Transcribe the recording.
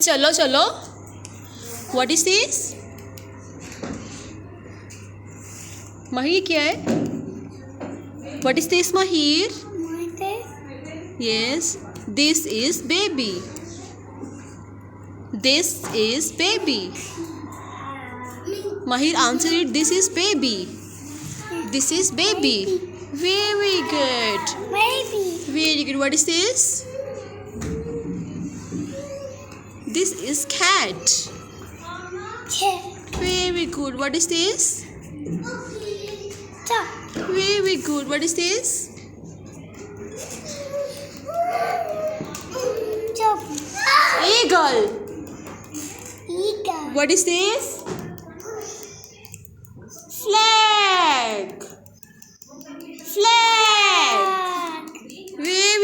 चलो चलो. What is this? Mahir क्या है? What is this, Mahir? Yes, this is baby. This is baby. Mahir, answer it. This is baby. This is baby. Very good. Very good. What is this? This is cat. Very good. What is this? Very good. What is this? Eagle. What is this?